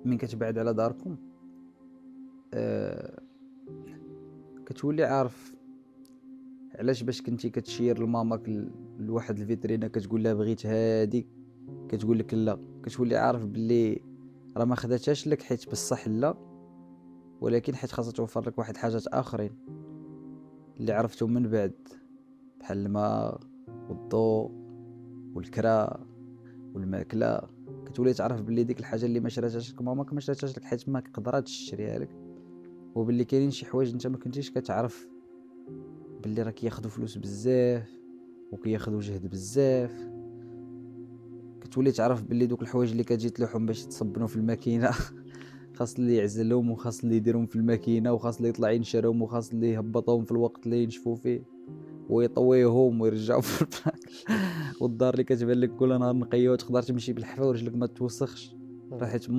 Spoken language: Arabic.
من كتبعد على داركم كتولي عارف علاش باش كنتي كتشير لماماك لواحد الفيترينا كتقول لها بغيت هادي، كتقول لك لا، كتولي عارف باللي راه ما خداتهاش لك حيت بصح لا، ولكن حيت خاصها توفر لك واحد الحاجات اخرين اللي عرفتهم من بعد، بحال الماء والضوء والكرا والماكله. كتولي تعرف باللي ديك الحاجه اللي ما شراتهاش لك ماماك ما شراتهاش لك حيت ما قدراتش تشريها لك، وباللي كاينين شي حوايج انت ما كنتيش كتعرف باللي راه كياخذوا فلوس بزاف وكياخذوا جهد بزاف. كتولي تعرف باللي دوك الحوايج اللي كتجي تلوحهم باش تصبنوا في الماكينه خاص اللي يعزلهم وخاص اللي يديرهم في الماكينه وخاص اللي يطلع ينشرهم وخاص اللي يهبطهم في الوقت اللي ينشفوا فيه ويطويهم ويرجعوا في البلاك. والدار اللي كتبان لك كل نهار نقيه وتقدر تمشي بالحفا ورجلك ما توسخش، راه حيت